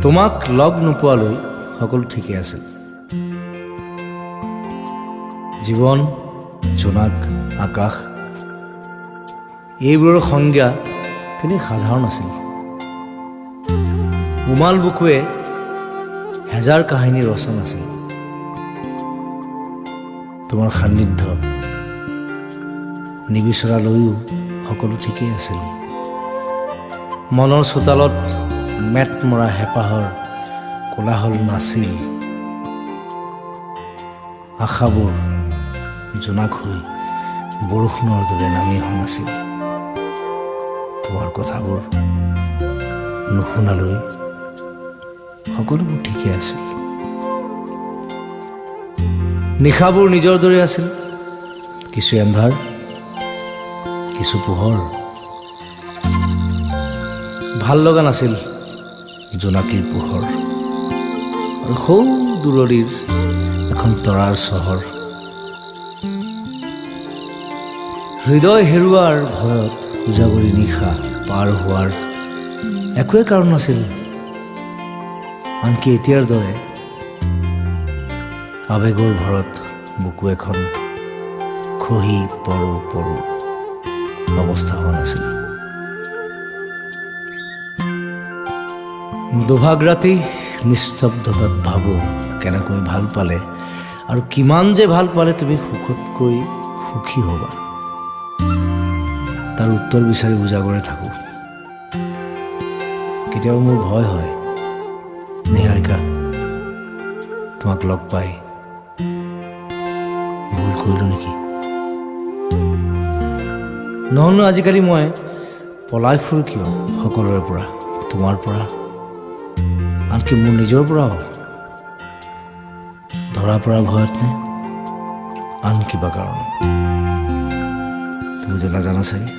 তোমাক লগ নোপোৱালৈ সকলো ঠিকেই আছিল। জীৱন, জোনাক, আকাশ এইবোৰৰ সংজ্ঞা তেনেই সাধাৰণ আছিল। উমাল বুকুৱে হেজাৰ কাহিনী ৰচন আছিল। তোমাৰ সান্নিধ্য নিবিচৰালৈও সকলো ঠিকেই আছিল। মনৰ চোতালত মেট মৰা হেঁপাহৰ কোলাহল নাছিল। আশাবোৰ জোনাক হৈ বৰষুণৰ দৰে নামি অহা নাছিল। তোমাৰ কথাবোৰ নুশুনালৈ সকলোবোৰ ঠিকেই আছিল। নিশাবোৰ নিজৰ দৰে আছিল, কিছু এন্ধাৰ, কিছু পোহৰ। ভাল লগা নাছিল জোনাকীৰ পোহৰ আৰু সৌ দূৰৈৰ এখন তৰাৰ চহৰ। হৃদয় হেৰুৱাৰ ভয়ত উজাগৰি নিশা পাৰ হোৱাৰ একোৱে কাৰণ নাছিল। আনকি এতিয়াৰ দৰে আৱেগৰ ভৰত বুকু এখন খহি পৰো পৰো অৱস্থা হোৱা নাছিল। দুভাগ ৰাতি নিস্তব্ধতাত ভাবোঁ কেনেকৈ ভাল পালে আৰু কিমান যে ভাল পালে তুমি সুখতকৈ সুখী হ'বা। তাৰ উত্তৰ বিচাৰি উজাগৰে থাকোঁ। কেতিয়াবা মোৰ ভয় হয়, নিহাৰিকা, তোমাক লগ পাই ভুল কৰিলোঁ নেকি? নহ'লে আজিকালি মই পলাই ফুৰোঁ কিয় সকলোৰে পৰা, তোমাৰ পৰা, আনকি মোৰ নিজৰ পৰাও? ধৰা পৰা ভয়ত নে আন কিবা কাৰণ? তুমি যে নাজানা চাগে।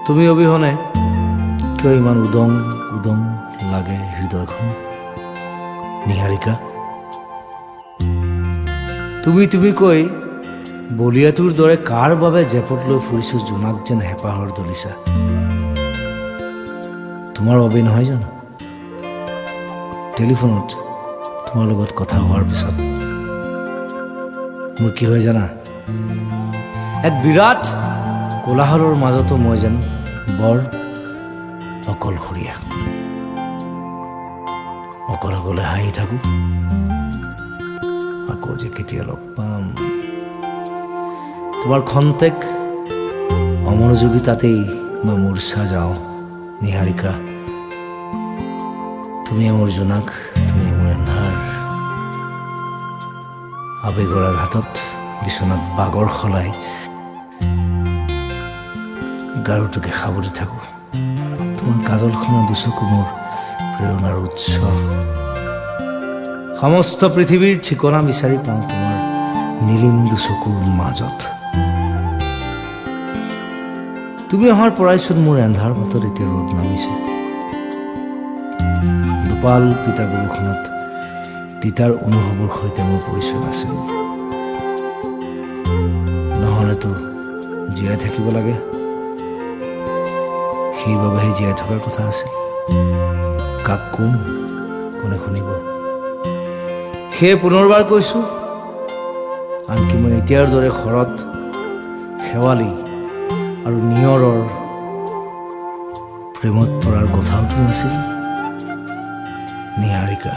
তুমি অবিহনে কিয় ইমান উদং উদং লাগে হৃদয়খন? নিহাৰিকা, তুমি কৈ বলিয়াটোৰ দৰে কাৰ বাবে জেপত লৈ ফুৰিছোঁ জোনাক যেন হেঁপাহৰ দলিচা? তোমাৰ বাবে নহয় জানো? টেলিফোনত তোমাৰ লগত কথা হোৱাৰ পিছত মোৰ কি হয় জানা? এক বিৰাট কোলাহলৰ মাজতো মই যেন বৰ অকলশৰীয়া। অকলে অকলে হাঁহি থাকোঁ, আকৌ যে কেতিয়া লগ পাম। তোমাৰ খন্তেক অমনোযোগিতাতেই মই মূৰ্ছা যাওঁ। নিহাৰিকা, তুমি মোৰ জোনাক, তুমি মোৰ এন্ধাৰ। আৱেগৰ আঘাতত বিচনাত বাগৰ সলাই গাৰুটোকে সাৱটি থাকোঁ। তোমাৰ কাজলখনৰ দুচকু মোৰ প্ৰেৰণাৰ উৎস। সমস্ত পৃথিৱীৰ ঠিকনা বিচাৰি পাওঁ তোমাৰ নীলিম দুচকুৰ মাজত। তুমি অহাৰ পৰাইচোন মোৰ এন্ধাৰ বাটত এতিয়া ৰ'দ নামিছে। দুপাল পিতা বৰষুণত তিতাৰ অনুভৱৰ সৈতে মোৰ পৰিচয় নাছিল। নহ'লেতো জীয়াই থাকিব লাগে, সেইবাবেহে জীয়াই থকাৰ কথা আছিল। কাক কোন, কোনে শুনিব? সেয়ে পুনৰবাৰ কৈছোঁ, আনকি মই এতিয়াৰ দৰে ঘৰত শেৱালি আৰু নিয়ৰৰ প্ৰেমত পৰাৰ কথাওতো নাছিল। নিহাৰিকা।